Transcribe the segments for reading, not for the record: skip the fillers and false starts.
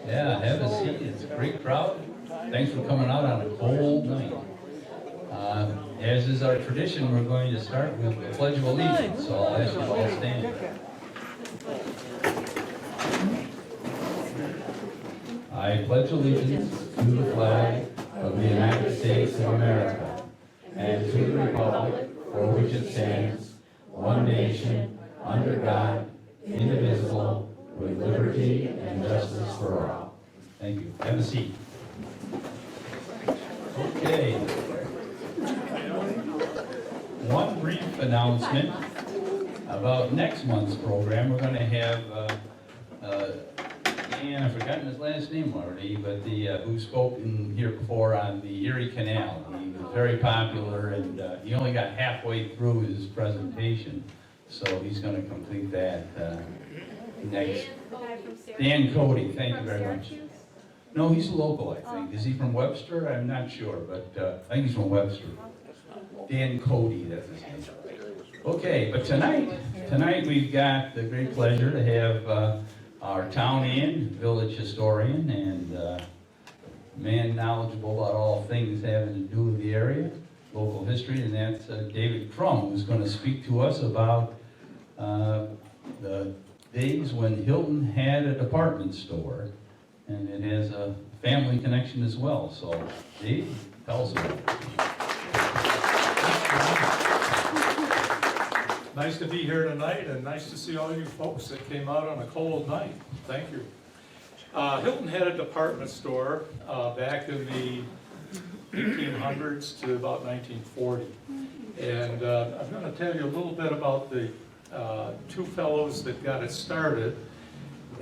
Yeah, have a seat. It's a great crowd. Thanks for coming out on a cold night. As is our tradition, we're going to start with the Pledge of Allegiance. So I'll ask you to all stand. I pledge allegiance to the flag of the United States of America and to the republic for which it stands, one nation, under God, indivisible, with liberty and justice for all. Thank you. Have a seat. Okay. One brief announcement about next month's program. We're going to have, and I've forgotten his last name already, but who spoke in here before on the Erie Canal. He was very popular, and he only got halfway through his presentation, so he's going to complete that next. Dan Cody, thank you very much. No, he's a local, I think. Is he from Webster? I'm not sure, but I think he's from Webster. Dan Cody, that's his name. Okay, but tonight we've got the great pleasure to have our town village historian, and man knowledgeable about all things having to do with the area, local history, and that's David Crumb, who's going to speak to us about the days when Hilton had a department store, and it has a family connection as well. So, Dave, tell us about it. Nice to be here tonight, and nice to see all you folks that came out on a cold night. Thank you. Hilton had a department store back in the 1800s to about 1940. And I'm going to tell you a little bit about the two fellows that got it started.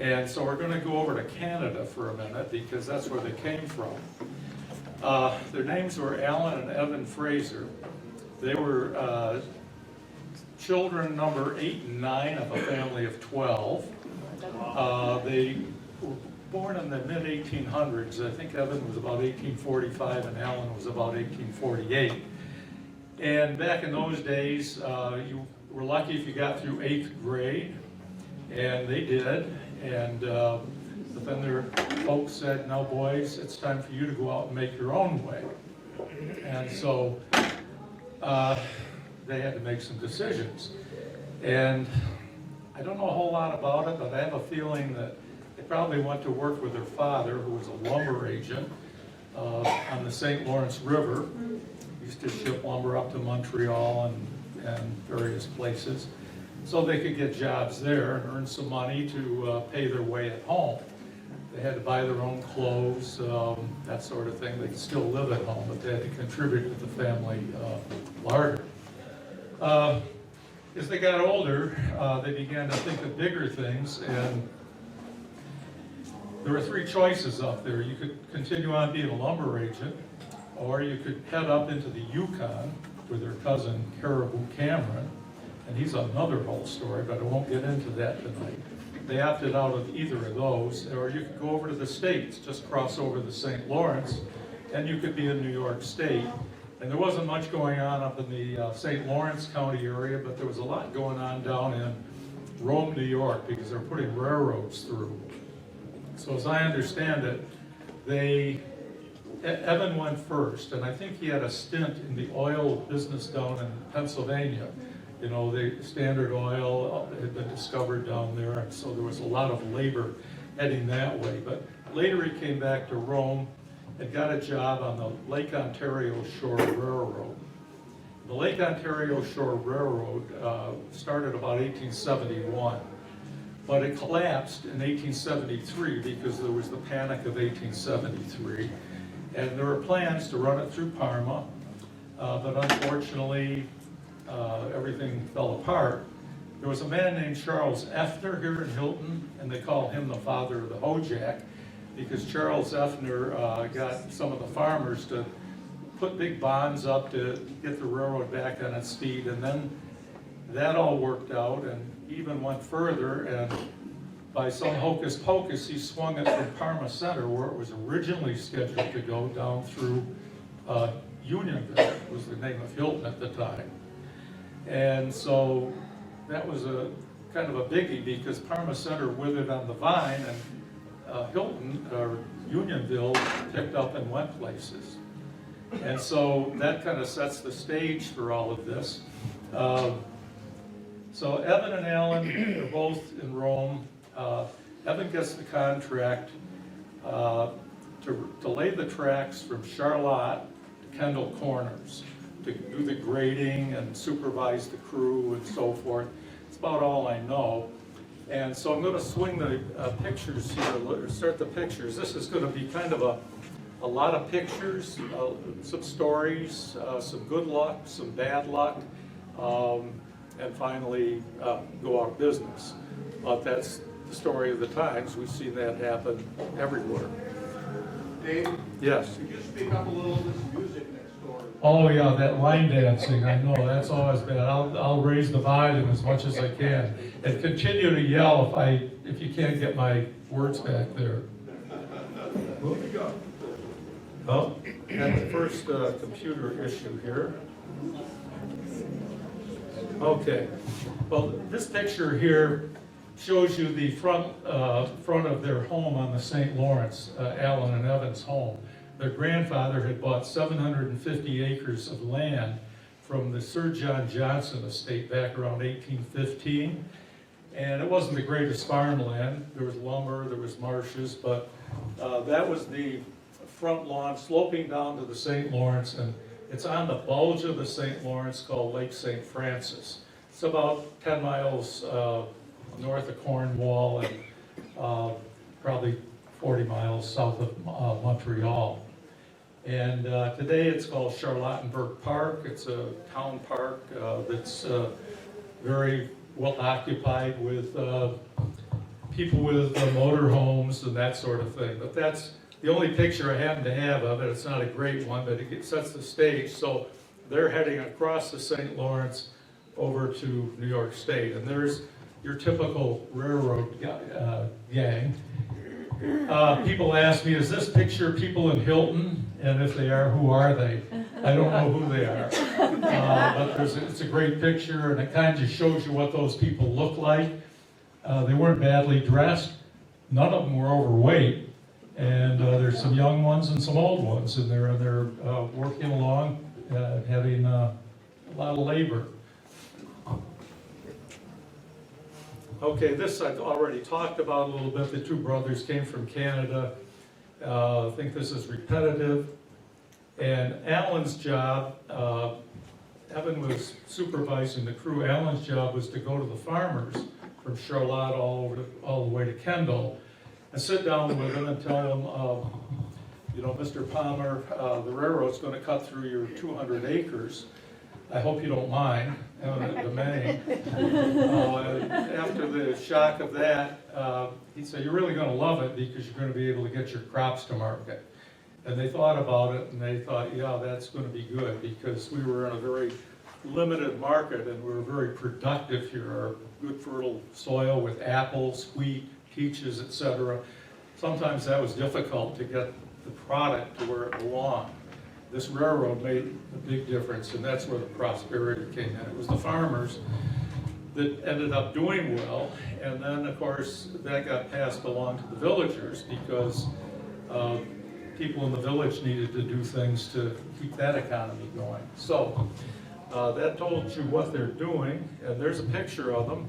And so we're going to go over to Canada for a minute, because that's where they came from. Their names were Alan and Evan Fraser. They were children number 8 and 9 of a family of 12. They were born in the mid-1800s. I think Evan was about 1845 and Alan was about 1848. And back in those days, you were lucky if you got through 8th grade, and they did. And but then their folks said, "No, boys, it's time for you to go out and make your own way." And so they had to make some decisions. And I don't know a whole lot about it, but I have a feeling that they probably went to work with their father, who was a lumber agent on the St. Lawrence River. He used to ship lumber up to Montreal and various places, so they could get jobs there and earn some money to pay their way at home. They had to buy their own clothes, that sort of thing. They could still live at home, but they had to contribute to the family larder. As they got older, they began to think of bigger things, and there were 3 choices up there. You could continue on being a lumber agent, or you could head up into the Yukon with their cousin Caribou Cameron, and he's another whole story, but I won't get into that tonight. They opted out of either of those, or you could go over to the States, just cross over the St. Lawrence, and you could be in New York State. And there wasn't much going on up in the St. Lawrence County area, but there was a lot going on down in Rome, New York, because they're putting railroads through. So as I understand it, Evan went first, and I think he had a stint in the oil business down in Pennsylvania. You know, the Standard Oil had been discovered down there, and so there was a lot of labor heading that way. But later he came back to Rome and got a job on the Lake Ontario Shore Railroad. The Lake Ontario Shore Railroad started about 1871, but it collapsed in 1873 because there was the Panic of 1873, and there were plans to run it through Parma, but unfortunately everything fell apart. There was a man named Charles Effner here in Hilton, and they call him the father of the Hojack, because Charles Effner got some of the farmers to put big bonds up to get the railroad back on its feet, and then that all worked out, and even went further, and by some hocus pocus, he swung it from Parma Center, where it was originally scheduled to go, down through Unionville, was the name of Hilton at the time. And so that was a kind of a biggie, because Parma Center withered on the vine, and Hilton or Unionville picked up and went places. And so that kind of sets the stage for all of this. So Evan and Alan are both in Rome. Evan gets the contract to lay the tracks from Charlotte to Kendall Corners, to do the grading and supervise the crew and so forth. It's about all I know. And so I'm going to swing the pictures here, or start the pictures. This is going to be kind of a lot of pictures, some stories, some good luck, some bad luck, and finally go out of business. But that's the story of the times. We've seen that happen everywhere. Dave? Yes? Could you speak up a little, this music next door? Oh yeah, that line dancing, I know, that's always bad. I'll raise the volume as much as I can. And continue to yell if you can't get my words back there. Here we go. Oh, and the first computer issue here. Okay, well, this picture here shows you the front of their home on the St. Lawrence, Alan and Evan's home. Their grandfather had bought 750 acres of land from the Sir John Johnson estate back around 1815. And it wasn't the greatest farmland. There was lumber, there was marshes, but that was the front lawn sloping down to the St. Lawrence, and it's on the bulge of the St. Lawrence called Lake St. Francis. It's about 10 miles north of Cornwall and probably 40 miles south of Montreal. And today it's called Charlottenburg Park. It's a town park that's very well occupied with people with motorhomes and that sort of thing. But that's the only picture I happen to have of it. It's not a great one, but it sets the stage. So they're heading across the St. Lawrence over to New York State. And there's your typical railroad gang. People ask me, is this picture people in Hilton? And if they are, who are they? I don't know who they are. But it's a great picture, and it kind of shows you what those people look like. They weren't badly dressed. None of them were overweight. And there's some young ones and some old ones, and they're working along, having a lot of labor. Okay, this I've already talked about a little bit. The two brothers came from Canada. I think this is repetitive. And Alan's job, Evan was supervising the crew. Alan's job was to go to the farmers from Charlotte all the way to Kendall and sit down with them and tell them, you know, Mr. Palmer, the railroad's going to cut through your 200 acres. I hope you don't mind, the Maine. After the shock of that, he said, you're really going to love it because you're going to be able to get your crops to market. And they thought about it, and they thought, yeah, that's going to be good because we were in a very limited market, and we were very productive here. Our good fertile soil with apples, wheat, peaches, etc. Sometimes that was difficult to get the product to where it belonged. This railroad made a big difference, and that's where the prosperity came in. It was the farmers that ended up doing well, and then, of course, that got passed along to the villagers because people in the village needed to do things to keep that economy going. So that told you what they're doing, and there's a picture of them.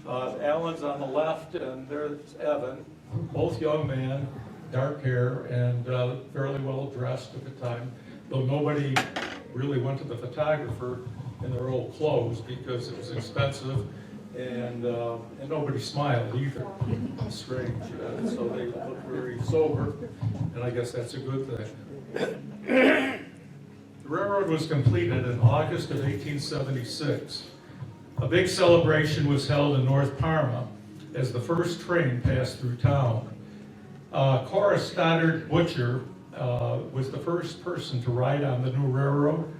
Alan's on the left, and there's Evan, both young men, dark hair, and fairly well dressed at the time. Though nobody really went to the photographer in their old clothes because it was expensive, and nobody smiled either. Strange. So they looked very sober, and I guess that's a good thing. The railroad was completed in August of 1876. A big celebration was held in North Parma as the first train passed through town. Cora Stoddard Butcher was the first person to ride on the new railroad.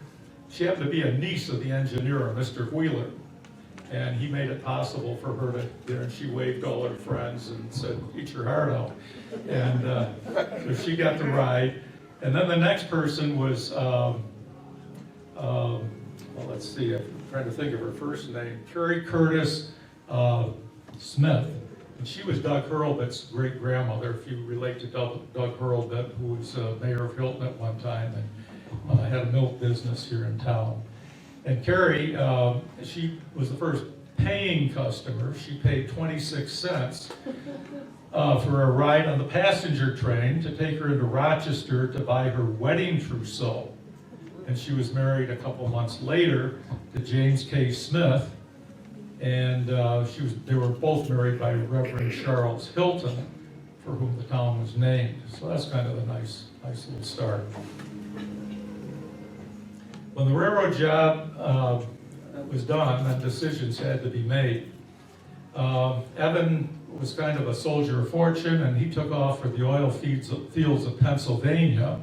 She happened to be a niece of the engineer, Mr. Wheeler, and he made it possible for her to get her, and she waved all her friends and said, eat your heart out. And so she got to ride. And then the next person was, well, let's see, I'm trying to think of her first name, Carrie Curtis Smith. And she was Doug Hurlbut's great-grandmother, if you relate to Doug Hurlbut, who was mayor of Hilton at one time and had a milk business here in town. And Carrie, she was the first paying customer. She paid 26 cents for a ride on the passenger train to take her into Rochester to buy her wedding trousseau. And she was married a couple months later to James K. Smith, and they were both married by Reverend Charles Hilton, for whom the town was named. So that's kind of a nice little start. When the railroad job was done, then decisions had to be made. Evan was kind of a soldier of fortune, and he took off for the oil fields of Pennsylvania.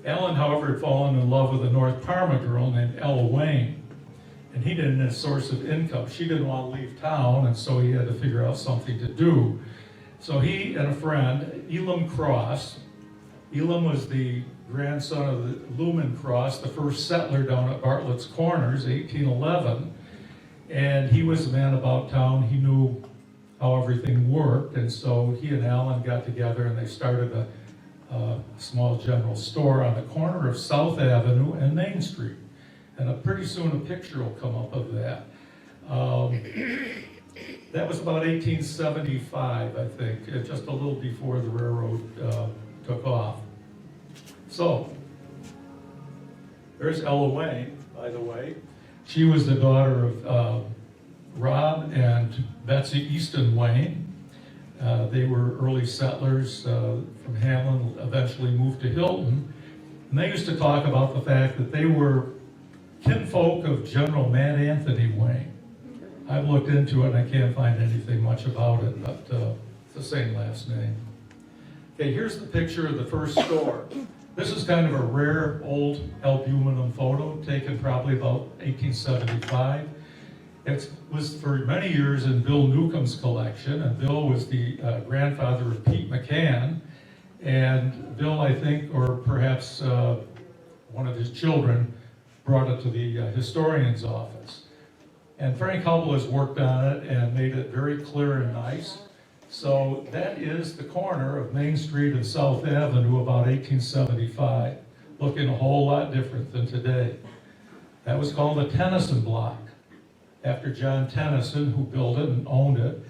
Alan, however, had fallen in love with a North Parma girl named Ella Wayne, and he didn't have a source of income. She didn't want to leave town, and so he had to figure out something to do. So he and a friend, Elam Cross, Elam was the grandson of the Lumen Cross, the first settler down at Bartlett's Corners, 1811, and he was a man about town. He knew how everything worked, and so he and Alan got together and they started a small general store on the corner of South Avenue and Main Street. And pretty soon a picture will come up of that. That was about 1875, I think, just a little before the railroad took off. So, there's Ella Wayne, by the way. She was the daughter of Rob and Betsy Easton Wayne. They were early settlers from Hamlin, eventually moved to Hilton. And they used to talk about the fact that they were kinfolk of General Mad Anthony Wayne. I've looked into it and I can't find anything much about it, but it's the same last name. Okay, here's the picture of the first store. This is kind of a rare old aluminum photo taken probably about 1875. It was for many years in Bill Newcomb's collection, and Bill was the grandfather of Pete McCann. And Bill, I think, or perhaps one of his children, brought it to the historian's office. And Frank Hubble has worked on it and made it very clear and nice. So that is the corner of Main Street and South Avenue about 1875, looking a whole lot different than today. That was called the Tennyson Block, after John Tennyson, who built it and owned it.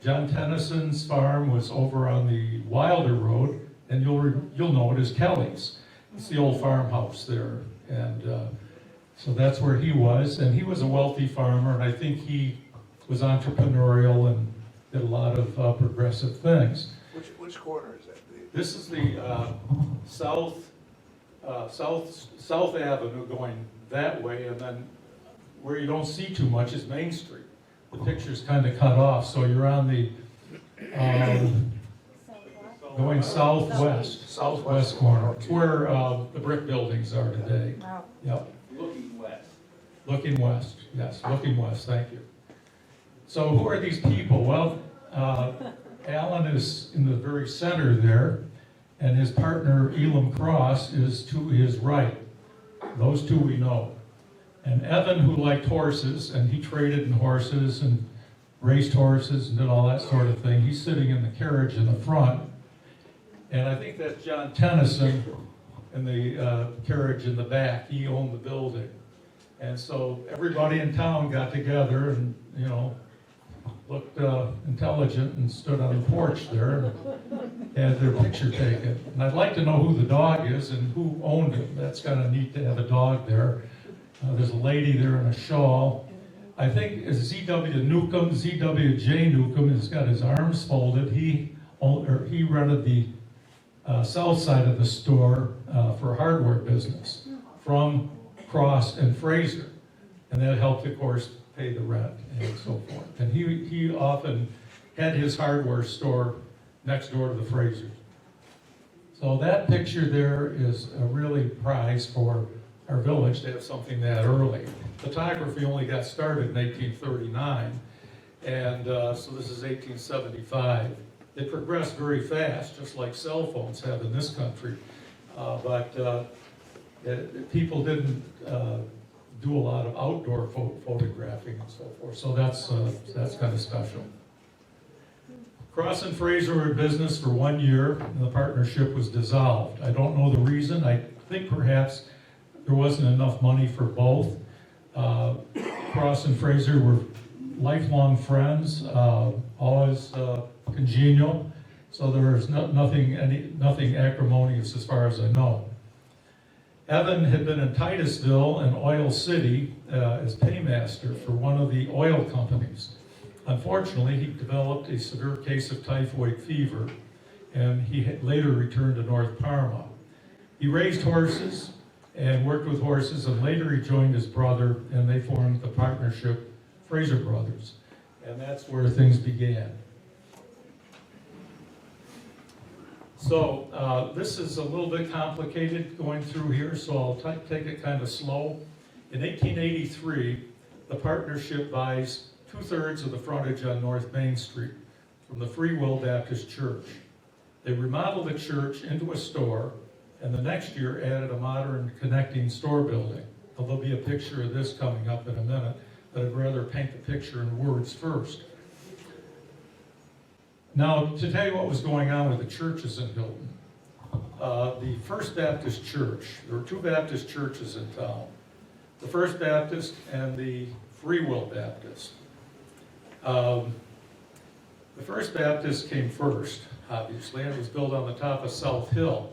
John Tennyson's farm was over on the Wilder Road, and you'll know it as Kelly's. It's the old farmhouse there, and so that's where he was. And he was a wealthy farmer, and I think he was entrepreneurial and did a lot of progressive things. Which corner is that? This is the South Avenue going that way, and then where you don't see too much is Main Street. The picture's kind of cut off, so you're on the going southwest corner. It's where the brick buildings are today. Wow. Yep. Looking west. Looking west, yes, looking west, thank you. So who are these people? Well, Alan is in the very center there, and his partner Elam Cross is to his right. Those two we know. And Evan, who liked horses, and he traded in horses and raced horses and did all that sort of thing, he's sitting in the carriage in the front. And I think that's John Tennyson in the carriage in the back. He owned the building. And so everybody in town got together and, you know, looked intelligent and stood on the porch there and had their picture taken. And I'd like to know who the dog is and who owned it. That's kind of neat to have a dog there. There's a lady there in a shawl. I think Z.W. Newcomb, Z.W.J. Newcomb, has got his arms folded. He rented the south side of the store for a hardware business from Cross and Fraser. And that helped, of course, pay the rent and so forth. And he often had his hardware store next door to the Frasers. So that picture there is a really prize for our village to have something that early. Photography only got started in 1839, and so this is 1875. They progressed very fast, just like cell phones have in this country, but people didn't do a lot of outdoor photographing and so forth, so that's kind of special. Cross and Fraser were in business for 1 year, and the partnership was dissolved. I don't know the reason. I think perhaps there wasn't enough money for both. Cross and Fraser were lifelong friends, always congenial, so there was nothing acrimonious as far as I know. Evan had been in Titusville and Oil City as paymaster for one of the oil companies. Unfortunately, he developed a severe case of typhoid fever, and he had later returned to North Parma. He raised horses and worked with horses, and later he joined his brother, and they formed the partnership Fraser Brothers, and that's where things began. So this is a little bit complicated going through here, so I'll take it kind of slow. In 1883, the partnership buys 2/3 of the frontage on North Main Street from the Free Will Baptist Church. They remodeled the church into a store, and the next year added a modern connecting store building. There'll be a picture of this coming up in a minute, but I'd rather paint the picture in words first. Now, to tell you what was going on with the churches in Hilton, the First Baptist Church, there were two Baptist churches in town, the First Baptist and the Free Will Baptist. The First Baptist came first, obviously, and it was built on the top of South Hill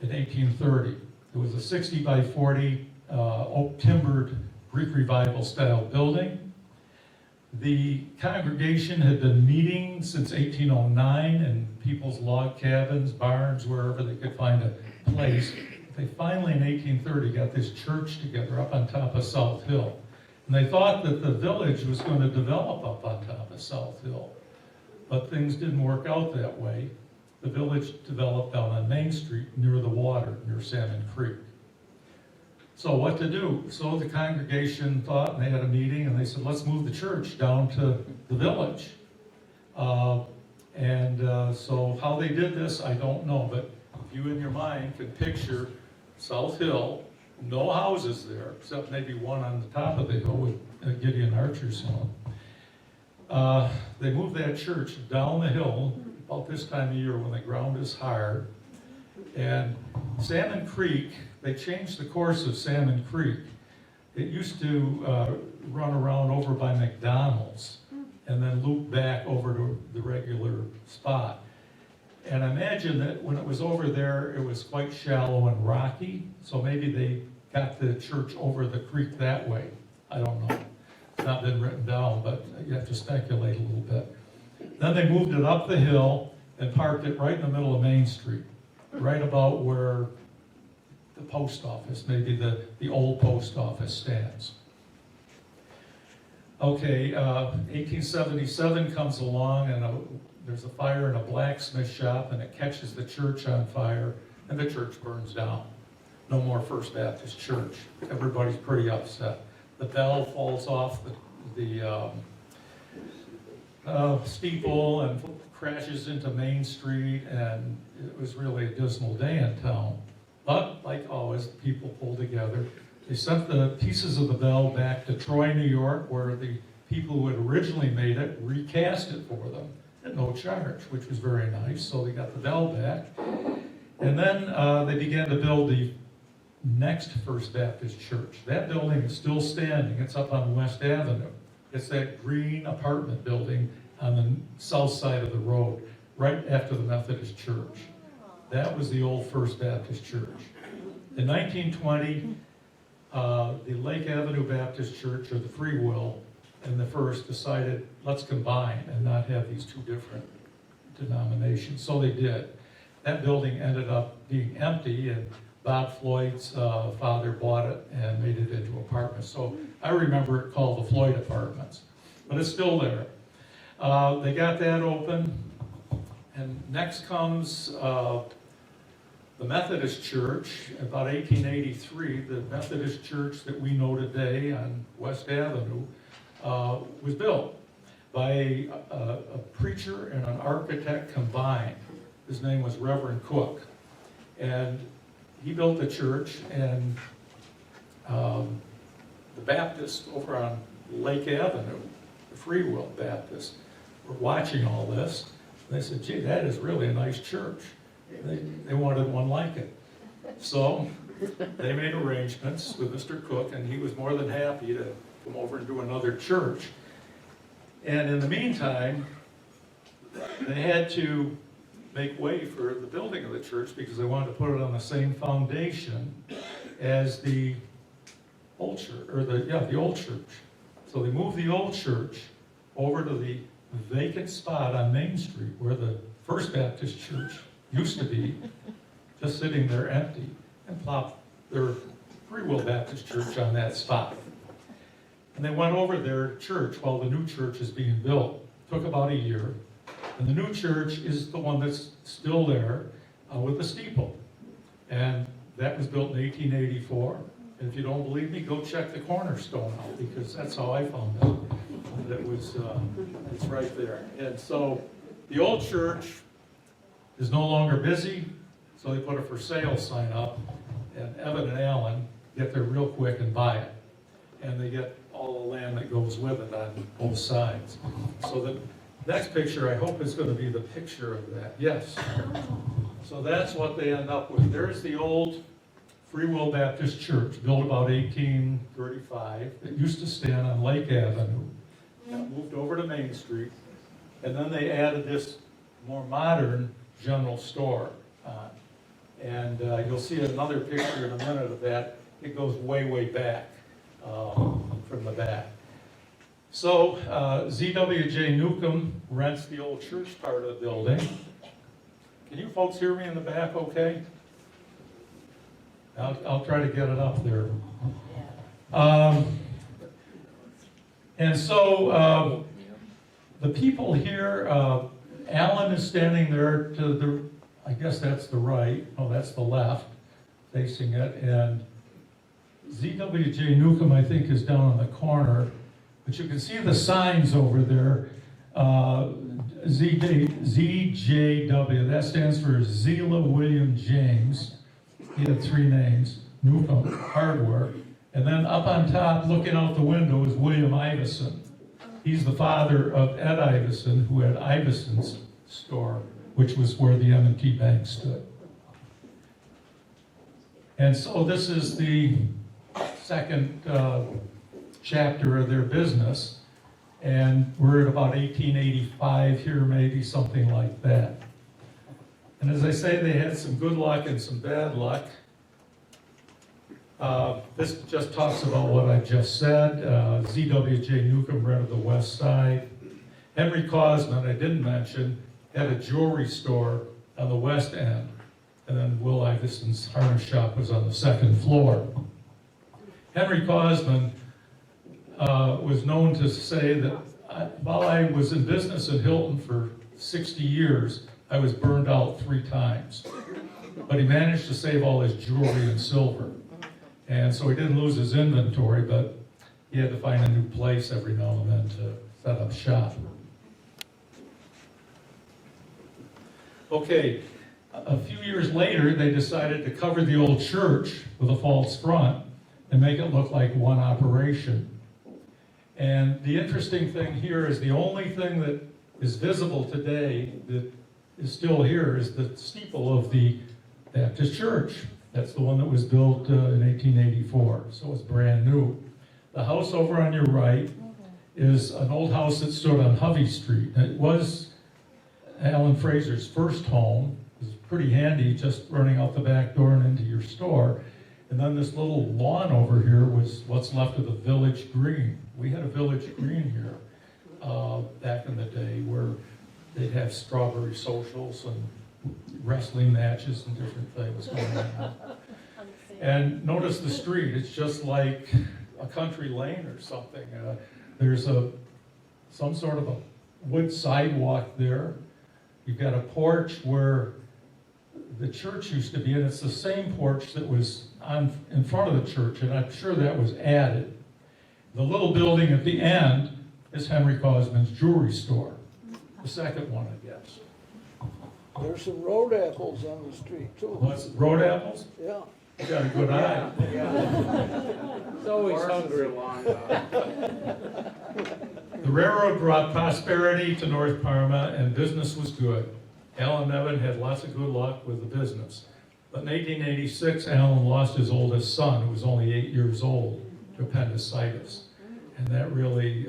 in 1830. It was a 60 by 40 oak timbered Greek Revival style building. The congregation had been meeting since 1809 in people's log cabins, barns, wherever they could find a place. They finally in 1830 got this church together up on top of South Hill. And they thought that the village was going to develop up on top of South Hill. But things didn't work out that way. The village developed down on Main Street near the water, near Salmon Creek. So what to do? So the congregation thought, and they had a meeting, and they said, let's move the church down to the village. So how they did this, I don't know, but if you in your mind can picture South Hill, no houses there, except maybe one on the top of the hill with Gideon Archer's home. They moved that church down the hill about this time of year when the ground is hard. And Salmon Creek, they changed the course of Salmon Creek. It used to run around over by McDonald's and then loop back over to the regular spot. And I imagine that when it was over there, it was quite shallow and rocky, so maybe they got the church over the creek that way. I don't know. It's not been written down, but you have to speculate a little bit. Then they moved it up the hill and parked it right in the middle of Main Street, right about where the post office, maybe the old post office stands. Okay, 1877 comes along, and there's a fire in a blacksmith shop, and it catches the church on fire, and the church burns down. No more First Baptist Church. Everybody's pretty upset. The bell falls off the steeple and crashes into Main Street, and it was really a dismal day in town. But, like always, people pulled together. They sent the pieces of the bell back to Troy, New York, where the people who had originally made it recast it for them at no charge, which was very nice. So they got the bell back. And then they began to build the next First Baptist Church. That building is still standing. It's up on West Avenue. It's that green apartment building on the south side of the road, right after the Methodist Church. That was the old First Baptist Church. In 1920, the Lake Avenue Baptist Church, or the Free Will, and the First decided, let's combine and not have these two different denominations. So they did. That building ended up being empty, and Bob Floyd's father bought it and made it into apartments. So I remember it called the Floyd Apartments, but it's still there. They got that open, and next comes the Methodist Church. About 1883, the Methodist Church that we know today on West Avenue was built by a preacher and an architect combined. His name was Reverend Cook. And he built the church, and the Baptists over on Lake Avenue, the Free Will Baptists, were watching all this. They said, gee, that is really a nice church. They wanted one like it. So they made arrangements with Mr. Cook, and he was more than happy to come over and do another church. And in the meantime, they had to make way for the building of the church because they wanted to put it on the same foundation as the old church, or the old church. So they moved the old church over to the vacant spot on Main Street where the First Baptist Church used to be, just sitting there empty, and plopped their Free Will Baptist Church on that spot. And they went over their church while the new church is being built. It took about a year. And the new church is the one that's still there with the steeple. And that was built in 1884. And if you don't believe me, go check the cornerstone out, because that's how I found out. That was, it's right there. And so the old church is no longer busy, so they put a for sale sign up, and Evan and Alan get there real quick and buy it. And they get all the land that goes with it on both sides. So the next picture, I hope, is going to be the picture of that. Yes. So that's what they end up with. There's the old Free Will Baptist Church, built about 1835, that used to stand on Lake Avenue. Got moved over to Main Street, and then they added this more modern general store on. And you'll see another picture in a minute of that. It goes way, way back from the back. So ZWJ Newcomb rents the old church part of the building. Can you folks hear me in the back okay? I'll try to get it up there. And so the people here, Alan is standing there to the, I guess that's the right, oh, that's the left, facing it, and ZWJ Newcomb, I think, is down in the corner, but you can see the signs over there. ZJW, that stands for Zela William James. He had three names, Newcomb Hardware. And then up on top, looking out the window, is William Iveson. He's the father of Ed Iveson, who had Iveson's store, which was where the M&T Bank stood. And so this is the second chapter of their business. And we're at about 1885 here, maybe something like that. And as I say, they had some good luck and some bad luck. This just talks about what I just said. ZWJ Newcomb rented the west side. Henry Cosman, I didn't mention, had a jewelry store on the west end. And then Will Iveson's harness shop was on the second floor. Henry Cosman was known to say that while I was in business at Hilton for 60 years, I was burned out 3 times. But he managed to save all his jewelry and silver. And so he didn't lose his inventory, but he had to find a new place every now and then to set up shop. Okay, a few years later, they decided to cover the old church with a false front and make it look like one operation. And the interesting thing here is the only thing that is visible today that is still here is the steeple of the Baptist church. That's the one that was built in 1884, so it's brand new. The house over on your right is an old house that stood on Hovey Street. It was Alan Fraser's first home. It was pretty handy, just running out the back door and into your store. And then this little lawn over here was what's left of the village green. We had a village green here back in the day where they'd have strawberry socials and wrestling matches and different things going on. And notice the street, it's just like a country lane or something. There's some sort of a wood sidewalk there. You've got a porch where the church used to be, and it's the same porch that was in front of the church, and I'm sure that was added. The little building at the end is Henry Cosman's jewelry store, the second one, I guess. There's some road apples on the street too. What's road apples? Yeah. You got a good eye. It's always hungry. The railroad brought prosperity to North Parma and business was good. Alan and Evan had lots of good luck with the business. But in 1886, Alan lost his oldest son, who was only 8 years old, to appendicitis. And that really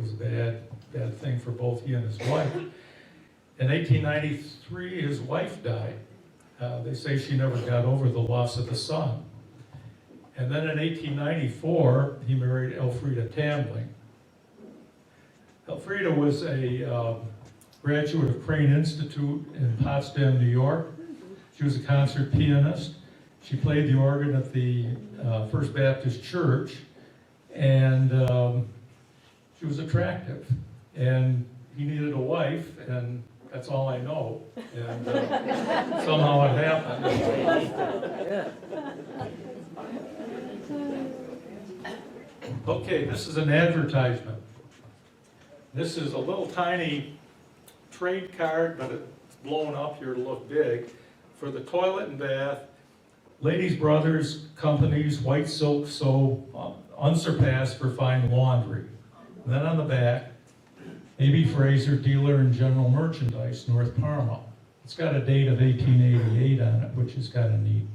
was a bad thing for both he and his wife. In 1893, his wife died. They say she never got over the loss of the son. And then in 1894, he married Elfrida Tambling. Elfrida was a graduate of Crane Institute in Potsdam, New York. She was a concert pianist. She played the organ at the First Baptist Church, and she was attractive. And he needed a wife, and that's all I know. And somehow it happened. Okay, this is an advertisement. This is a little tiny trade card, but it's blown up here to look big, for the toilet and bath, Ladies Brothers Company's white silk so unsurpassed for fine laundry. And then on the back, A.B. Fraser, dealer in general merchandise, North Parma. It's got a date of 1888 on it, which is kind of neat.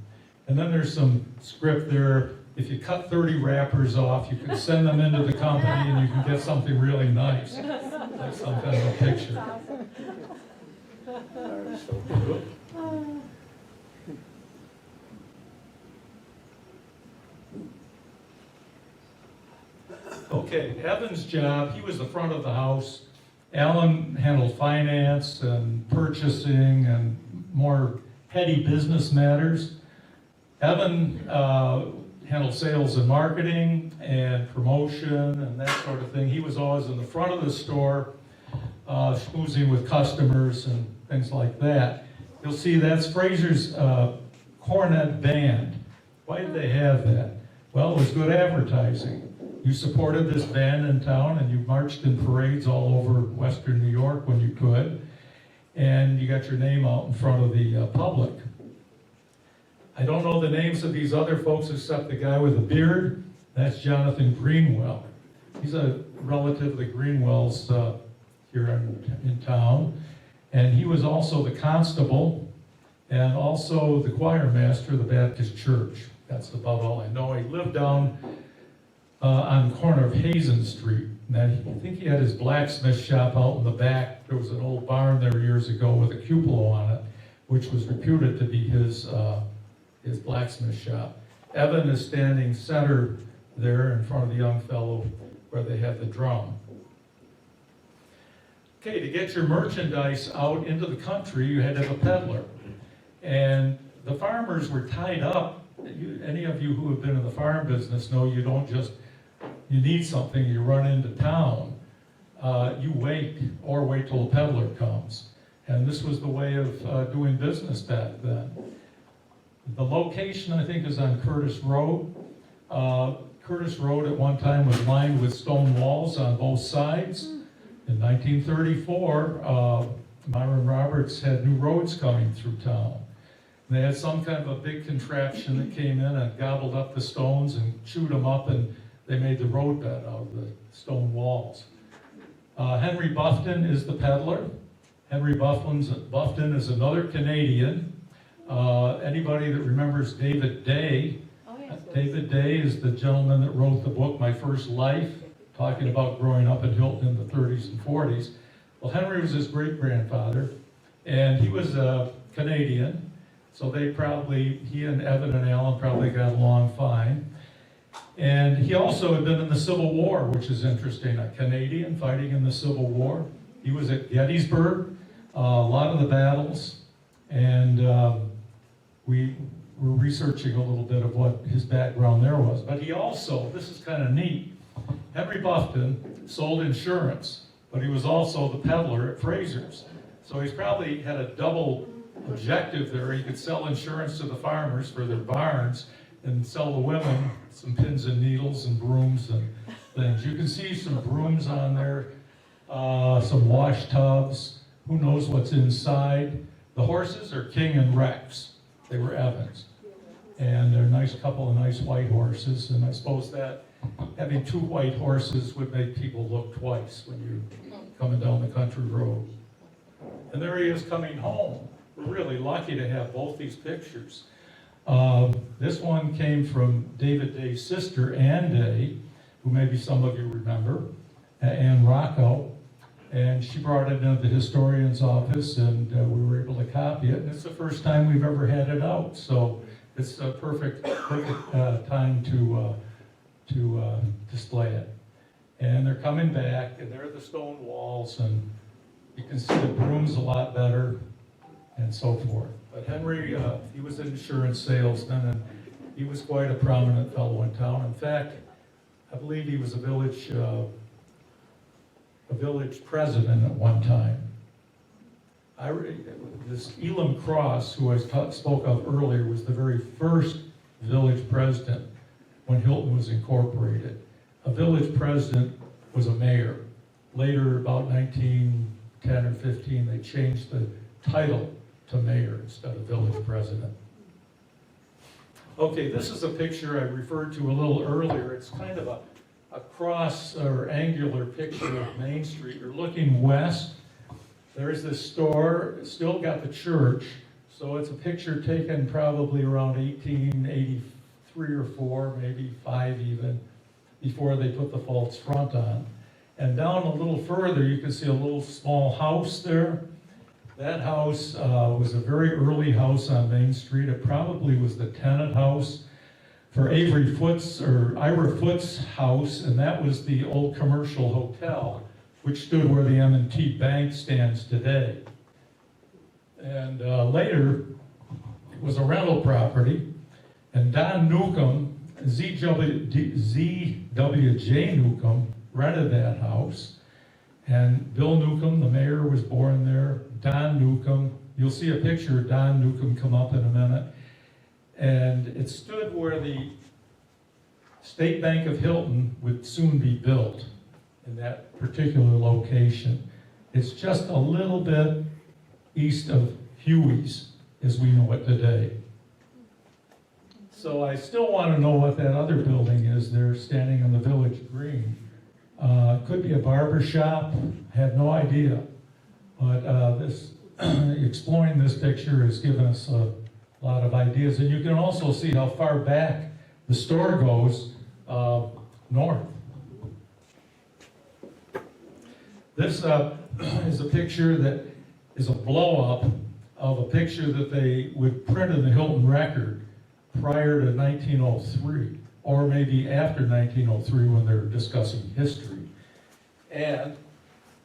And then there's some script there. If you cut 30 wrappers off, you can send them into the company and you can get something really nice. Like some kind of a picture. Okay, Evan's job, he was the front of the house. Alan handled finance and purchasing and more heady business matters. Evan handled sales and marketing and promotion and that sort of thing. He was always in the front of the store, schmoozing with customers and things like that. You'll see that's Fraser's cornet band. Why did they have that? Well, it was good advertising. You supported this band in town and you marched in parades all over Western New York when you could. And you got your name out in front of the public. I don't know the names of these other folks except the guy with the beard. That's Jonathan Greenwell. He's a relative of the Greenwells here in town. And he was also the constable and also the choir master of the Baptist Church. That's about all I know. He lived down on the corner of Hazen Street. And I think he had his blacksmith shop out in the back. There was an old barn there years ago with a cupola on it, which was reputed to be his blacksmith shop. Evan is standing center there in front of the young fellow where they have the drum. Okay, to get your merchandise out into the country, you had to have a peddler. And the farmers were tied up. Any of you who have been in the farm business know you don't just, you need something, you run into town. You wait, or wait till a peddler comes. And this was the way of doing business back then. The location, I think, is on Curtis Road. Curtis Road at one time was lined with stone walls on both sides. In 1934, Myron Roberts had new roads coming through town. They had some kind of a big contraption that came in and gobbled up the stones and chewed them up, and they made the roadbed out of the stone walls. Henry Buffton is the peddler. Henry Buffton is another Canadian. Anybody that remembers David Day? Oh, yes. David Day is the gentleman that wrote the book My First Life, talking about growing up in Hilton in the 30s and 40s. Well, Henry was his great-grandfather, and he was a Canadian. So he and Evan and Alan probably got along fine. And he also had been in the Civil War, which is interesting, a Canadian fighting in the Civil War. He was at Gettysburg, a lot of the battles, and we were researching a little bit of what his background there was. But he also, this is kind of neat, Henry Buffton sold insurance, but he was also the peddler at Fraser's. So he's probably had a double objective there. He could sell insurance to the farmers for their barns and sell the women some pins and needles and brooms and things. You can see some brooms on there, some wash tubs. Who knows what's inside? The horses are King and Rex. They were Evans. And they're a nice couple of nice white horses, and I suppose that having two white horses would make people look twice when you're coming down the country road. And there he is coming home. We're really lucky to have both these pictures. This one came from David Day's sister, Ann Day, who maybe some of you remember, Ann Rocco. And she brought it into the historian's office, and we were able to copy it. And it's the first time we've ever had it out, so it's a perfect time to display it. And they're coming back, and there are the stone walls, and you can see the brooms a lot better, and so forth. But Henry, he was an insurance salesman, and he was quite a prominent fellow in town. In fact, I believe he was a village president at one time. This Elam Cross, who I spoke of earlier, was the very first village president when Hilton was incorporated. A village president was a mayor. Later, about 1910 or 15, they changed the title to mayor instead of village president. Okay, this is a picture I referred to a little earlier. It's kind of a cross or angular picture of Main Street. You're looking west. There's this store, it's still got the church. So it's a picture taken probably around 1883 or 4, maybe 5 even, before they put the false front on. And down a little further, you can see a little small house there. That house was a very early house on Main Street. It probably was the tenant house for Ira Foote's house, and that was the old commercial hotel, which stood where the M&T Bank stands today. And later, it was a rental property, and Don Newcomb, Z.W.J. Newcomb, rented that house. And Bill Newcomb, the mayor, was born there. Don Newcomb, you'll see a picture of Don Newcomb come up in a minute. And it stood where the State Bank of Hilton would soon be built, in that particular location. It's just a little bit east of Huey's, as we know it today. So I still want to know what that other building is there standing on the village green. Could be a barber shop, have no idea. But exploring this picture has given us a lot of ideas. And you can also see how far back the store goes north. This is a picture that is a blow-up of a picture that they would print in the Hilton Record prior to 1903, or maybe after 1903 when they're discussing history. And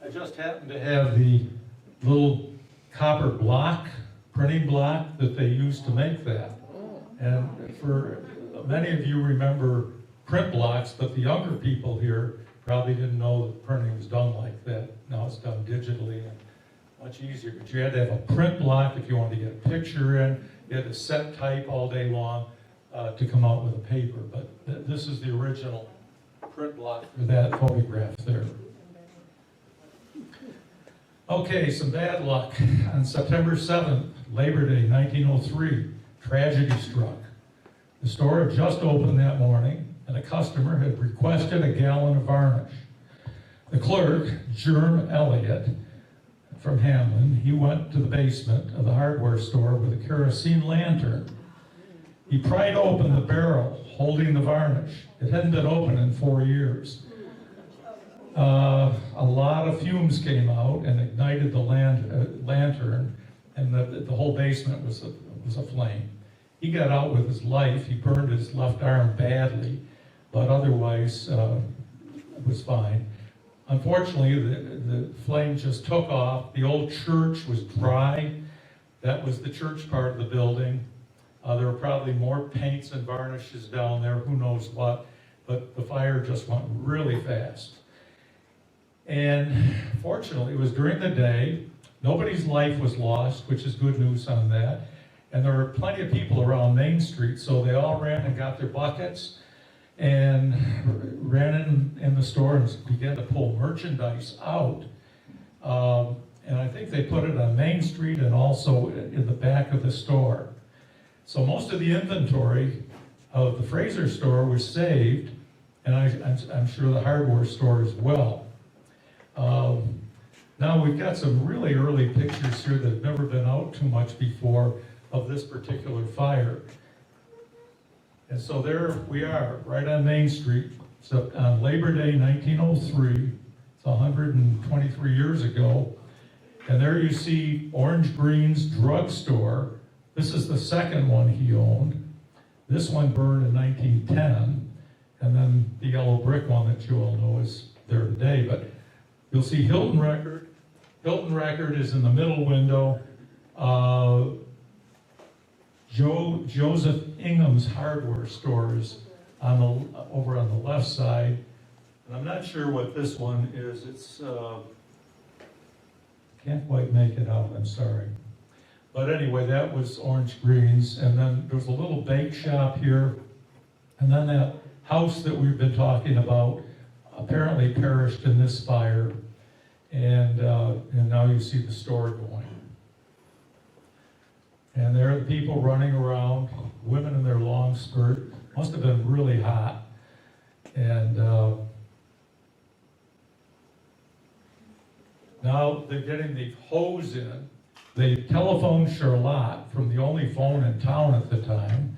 I just happened to have the little copper block, printing block that they used to make that. And for many of you remember print blocks, but the younger people here probably didn't know that printing was done like that. Now it's done digitally and much easier. But you had to have a print block if you wanted to get a picture in. You had to set type all day long to come out with a paper. But this is the original print block for that photograph there. Okay, some bad luck. On September 7th, Labor Day, 1903, tragedy struck. The store had just opened that morning, and a customer had requested a gallon of varnish. The clerk, Germ Elliott, from Hamlin, he went to the basement of the hardware store with a kerosene lantern. He pried open the barrel holding the varnish. It hadn't been open in 4 years. A lot of fumes came out and ignited the lantern, and the whole basement was aflame. He got out with his life. He burned his left arm badly, but otherwise was fine. Unfortunately, the flame just took off. The old church was dry. That was the church part of the building. There were probably more paints and varnishes down there, who knows what, but the fire just went really fast. And fortunately, it was during the day. Nobody's life was lost, which is good news on that. And there were plenty of people around Main Street, so they all ran and got their buckets and ran in the store and began to pull merchandise out. And I think they put it on Main Street and also in the back of the store. So most of the inventory of the Fraser store was saved, and I'm sure the hardware store as well. Now we've got some really early pictures here that have never been out too much before of this particular fire. And so there we are, right on Main Street. So on Labor Day 1903, it's 123 years ago. And there you see Orange Green's drugstore. This is the second one he owned. This one burned in 1910. And then the yellow brick one that you all know is there today. But you'll see Hilton Record. Hilton Record is in the middle window. Joseph Ingham's hardware store is over on the left side. And I'm not sure what this one is. It's, can't quite make it out, I'm sorry. But anyway, that was Orange Green's. And then there's a little bake shop here. And then that house that we've been talking about apparently perished in this fire. And now you see the store going. And there are the people running around, women in their long skirt. Must have been really hot. And now they're getting the hose in. They telephoned Charlotte from the only phone in town at the time.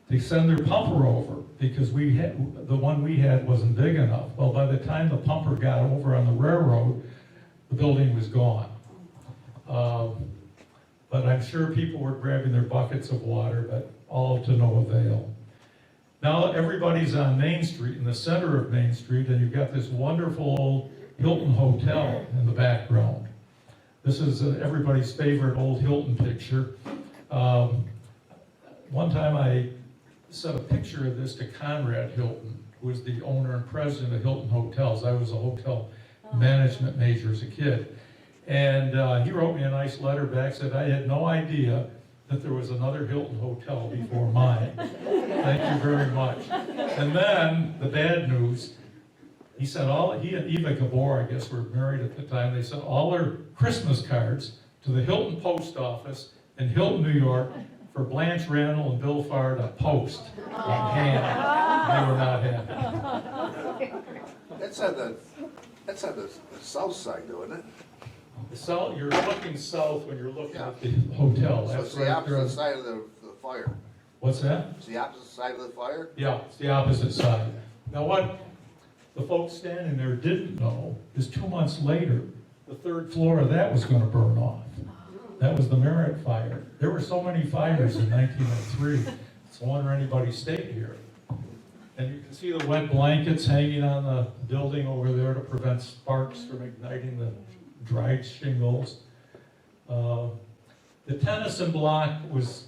They send their pumper over because the one we had wasn't big enough. Well, by the time the pumper got over on the railroad, the building was gone. But I'm sure people were grabbing their buckets of water, but all to no avail. Now everybody's on Main Street, in the center of Main Street, and you've got this wonderful old Hilton Hotel in the background. This is everybody's favorite old Hilton picture. One time I sent a picture of this to Conrad Hilton, who was the owner and president of Hilton Hotels. I was a hotel management major as a kid. And he wrote me a nice letter back, said, I had no idea that there was another Hilton Hotel before mine. Thank you very much. And then the bad news, he and Eva Gabor, I guess, were married at the time. They sent all their Christmas cards to the Hilton post office in Hilton, New York, for Blanche Randall and Bill Farr to post on hand. They were not happy. That's on the south side, though, isn't it? You're looking south when you're looking at the hotel. So That's it's the right opposite there. side of the fire. What's that? It's the opposite side of the fire? Yeah, it's the opposite side. Now what the folks standing there didn't know is 2 months later, the third floor of that was going to burn off. That was the Merritt fire. There were so many fires in 1903. It's a wonder anybody stayed here. And you can see the wet blankets hanging on the building over there to prevent sparks from igniting the dried shingles. The Tennyson block was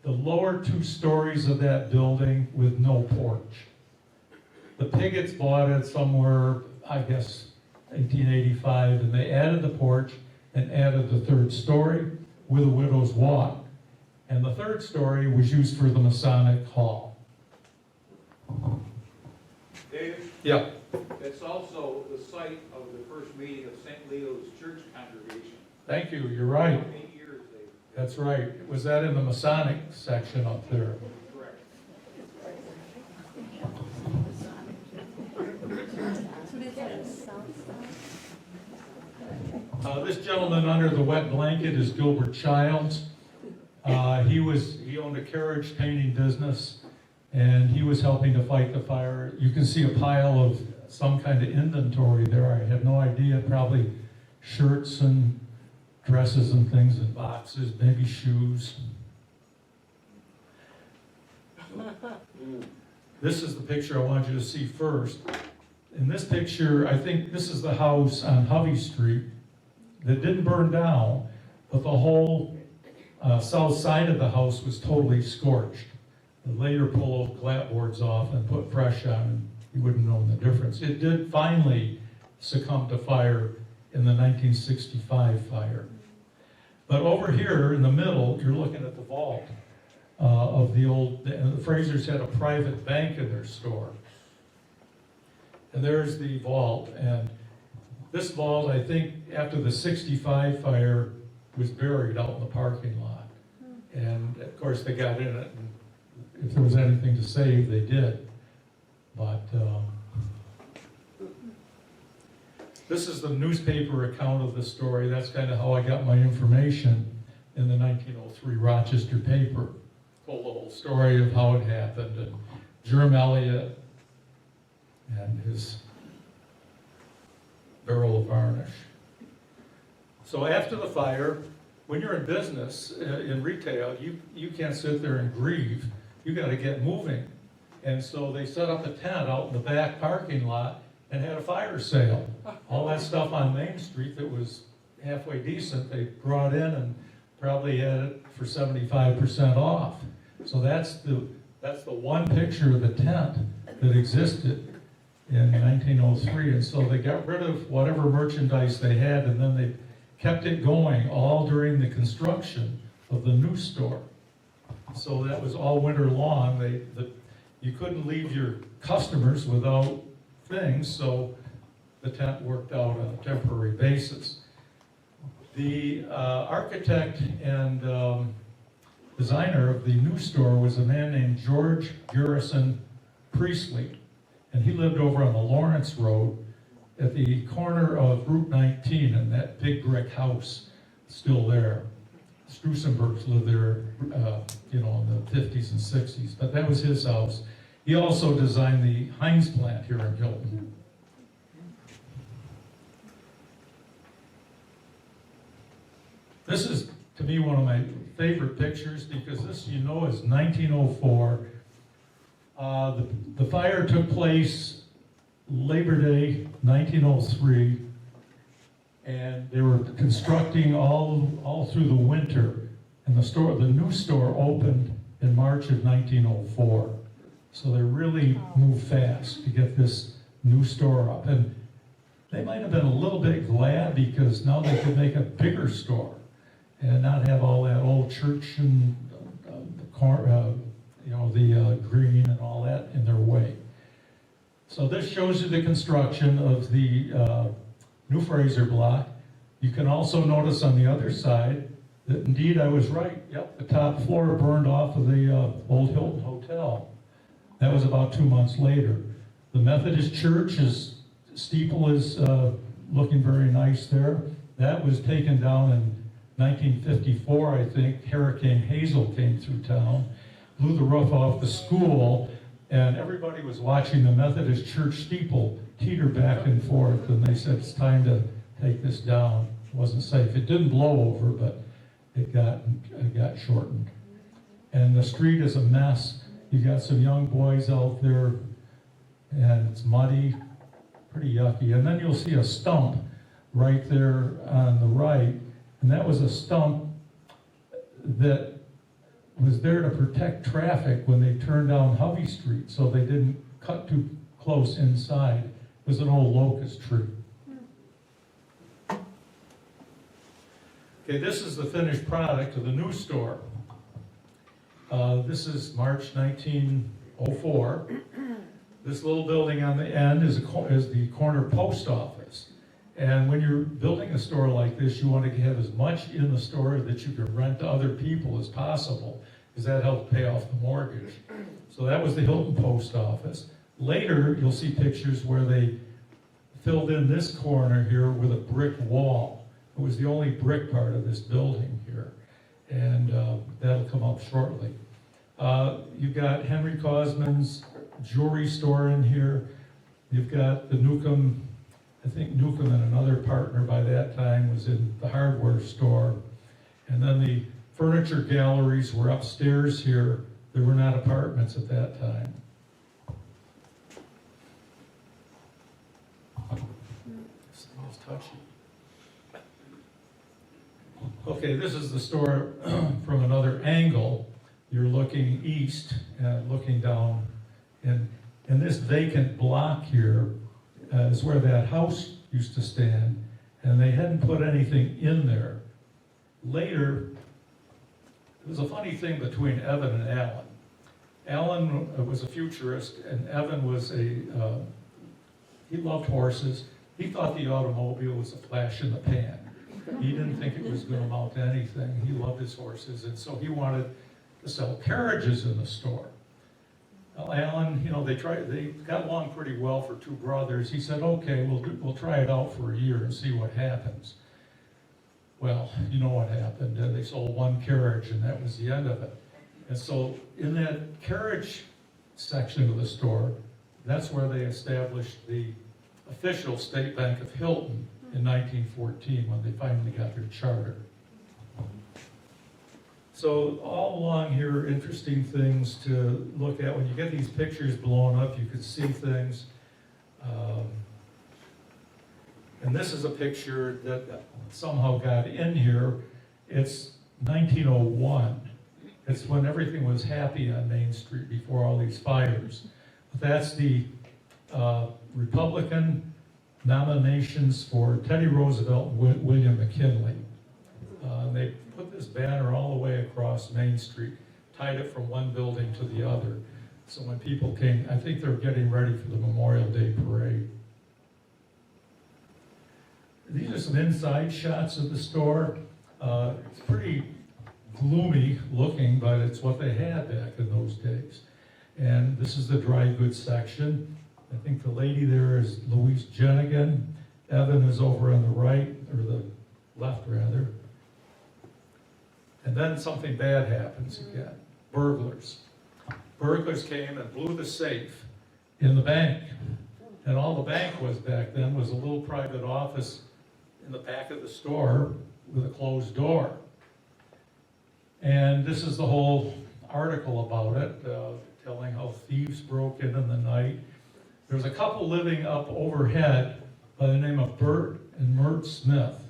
the lower 2 stories of that building with no porch. The Pigots bought it somewhere, I guess, 1885, and they added the porch and added the 3rd story with a widow's walk. And the 3rd story was used for the Masonic Hall. Dave, Yeah. It's also the site of the first meeting of St. Leo's Church congregation. Thank you, you're right. 8 years they. That's right. Was that in the Masonic section up there? Correct. This gentleman under the wet blanket is Gilbert Childs. He owned a carriage painting business, and he was helping to fight the fire. You can see a pile of some kind of inventory there. I have no idea, probably shirts and dresses and things in boxes, maybe shoes. This is the picture I want you to see first. In this picture, I think this is the house on Hovey Street that didn't burn down, but the whole south side of the house was totally scorched. They later pulled those clapboards off and put fresh on, and you wouldn't know the difference. It did finally succumb to fire in the 1965 fire. But over here in the middle, you're looking at the vault of the old, the Frasers had a private bank in their store. And there's the vault, and this vault, I think, after the 65 fire, was buried out in the parking lot. And of course, they got in it, and if there was anything to save, they did. But this is the newspaper account of the story. That's kind of how I got my information in the 1903 Rochester paper. Told the whole story of how it happened, and Germ Elliott and his barrel of varnish. So after the fire, when you're in business, in retail, you can't sit there and grieve. You got to get moving. And so they set up a tent out in the back parking lot and had a fire sale. All that stuff on Main Street that was halfway decent, they brought in and probably had it for 75% off. So that's the one picture of the tent that existed in 1903. And so they got rid of whatever merchandise they had, and then they kept it going all during the construction of the new store. So that was all winter long. You couldn't leave your customers without things, so the tent worked out on a temporary basis. The architect and designer of the new store was a man named George Garrison Priestley, and he lived over on the Lawrence Road at the corner of Route 19, and that big brick house still there. Strusenbergs lived there, in the 50s and 60s, but that was his house. He also designed the Heinz plant here in Hilton. This is, to me, one of my favorite pictures because this, is 1904. The fire took place Labor Day, 1903, and they were constructing all through the winter. And the new store opened in March of 1904. So they really moved fast to get this new store up. And they might have been a little bit glad because now they could make a bigger store and not have all that old church and the green and all that in their way. So this shows you the construction of the new Fraser block. You can also notice on the other side that indeed I was right. Yep, the top floor burned off of the old Hilton Hotel. That was about 2 months later. The Methodist Church's steeple is looking very nice there. That was taken down in 1954, I think. Hurricane Hazel came through town, blew the roof off the school, and everybody was watching the Methodist Church steeple teeter back and forth, and they said it's time to take this down. It wasn't safe. It didn't blow over, but it got shortened. And the street is a mess. You got some young boys out there, and it's muddy, pretty yucky. And then you'll see a stump right there on the right, and that was a stump that was there to protect traffic when they turned down Hovey Street, so they didn't cut too close inside. It was an old locust tree. Okay, this is the finished product of the new store. This is March 1904. This little building on the end is the corner post office. And when you're building a store like this, you want to have as much in the store that you can rent to other people as possible, because that helps pay off the mortgage. So that was the Hilton post office. Later, you'll see pictures where they filled in this corner here with a brick wall. It was the only brick part of this building here, and that'll come up shortly. You've got Henry Cosman's jewelry store in here. You've got the Newcomb, I think Newcomb and another partner by that time was in the hardware store. And then the furniture galleries were upstairs here. There were not apartments at that time. This thing is touchy. Okay, this is the store from another angle. You're looking east and looking down. And this vacant block here is where that house used to stand. And they hadn't put anything in there. Later, there was a funny thing between Evan and Alan. Alan was a futurist, and Evan was he loved horses. He thought the automobile was a flash in the pan. He didn't think it was going to amount to anything. He loved his horses, and so he wanted to sell carriages in the store. Well, Alan, they got along pretty well for two brothers. He said, okay, we'll try it out for a year and see what happens. Well, you know what happened. They sold one carriage and that was the end of it. And so in that carriage section of the store, that's where they established the official State Bank of Hilton in 1914 when they finally got their charter. So all along here, interesting things to look at. When you get these pictures blown up, you can see things. And this is a picture that somehow got in here. It's 1901. It's when everything was happy on Main Street before all these fires. But that's the Republican nominations for Teddy Roosevelt and William McKinley. They put this banner all the way across Main Street, tied it from one building to the other. So when people came, I think they're getting ready for the Memorial Day parade. These are some inside shots of the store. It's pretty gloomy looking, but it's what they had back in those days. And this is the dry goods section. I think the lady there is Louise Jenigan. Evan is over on the right, or the left rather. And then something bad happens again. Burglars. Burglars came and blew the safe in the bank. And all the bank was back then was a little private office in the back of the store with a closed door. And this is the whole article about it, telling how thieves broke in the night. There was a couple living up overhead by the name of Bert and Mert Smith.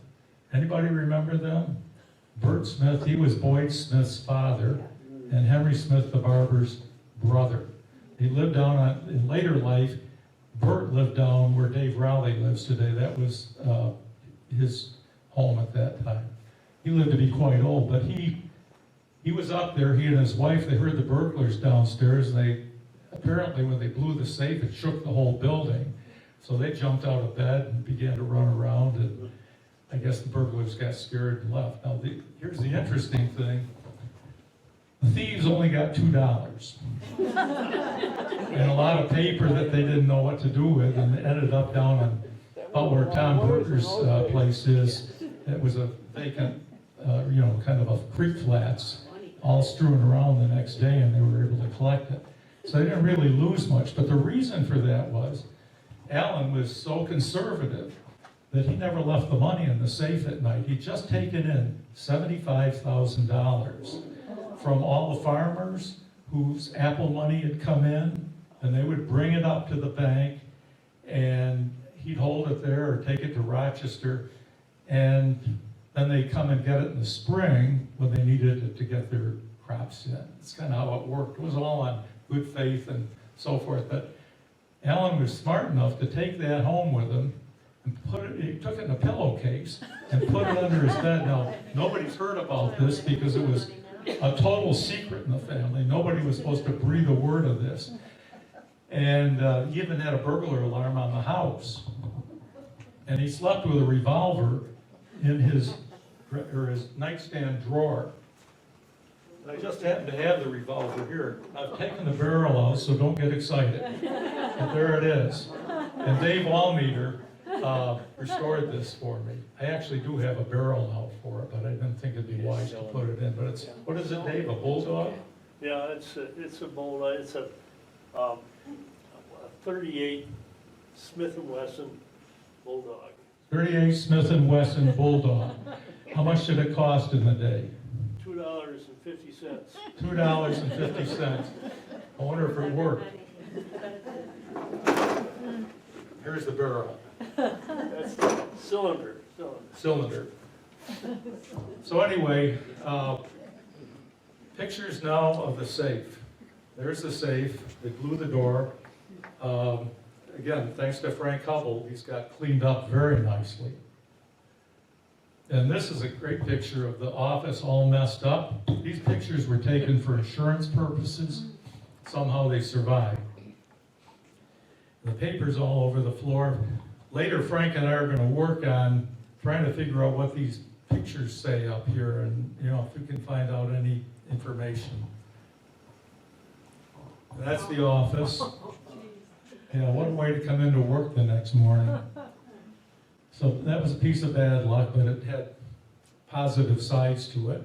Anybody remember them? Bert Smith, he was Boyd Smith's father, and Henry Smith, the barber's brother. He lived down in later life, Bert lived down where Dave Rowley lives today. That was his home at that time. He lived to be quite old, but he was up there, he and his wife, they heard the burglars downstairs, and they, apparently when they blew the safe, it shook the whole building. So they jumped out of bed and began to run around, and I guess the burglars got scared and left. Now, here's the interesting thing. The thieves only got $2. And a lot of paper that they didn't know what to do with, and it ended up down on about where Tom Berger's place is. It was a vacant, kind of a creek flats, all strewn around the next day, and they were able to collect it. So they didn't really lose much, but the reason for that was Alan was so conservative that he never left the money in the safe at night. He'd just taken in $75,000 from all the farmers whose Apple money had come in, and they would bring it up to the bank, and he'd hold it there or take it to Rochester, and then they'd come and get it in the spring when they needed it to get their crops in. That's kind of how it worked. It was all on good faith and so forth, but Alan was smart enough to take that home with him and he took it in a pillowcase and put it under his bed. Now, nobody's heard about this because it was a total secret in the family. Nobody was supposed to breathe a word of this. And he even had a burglar alarm on the house. And he slept with a revolver in his nightstand drawer. And I just happen to have the revolver here. I've taken the barrel out, so don't get excited. But there it is. And Dave Allmeter restored this for me. I actually do have a barrel now for it, but I didn't think it'd be wise to put it in. But it's, what is it, Dave, a bulldog? Yeah, it's a bulldog. It's a 38 Smith & Wesson bulldog. 38 Smith & Wesson bulldog. How much did it cost in the day? $2.50. $2.50. I wonder if it worked. Here's the barrel. That's the cylinder. So anyway, pictures now of the safe. There's the safe. They blew the door. Again, thanks to Frank Hubble, he's got cleaned up very nicely. And this is a great picture of the office all messed up. These pictures were taken for insurance purposes. Somehow they survived. The paper's all over the floor. Later, Frank and I are going to work on trying to figure out what these pictures say up here, and if we can find out any information. That's the office. Yeah, what a way to come into work the next morning. So that was a piece of bad luck, but it had positive sides to it.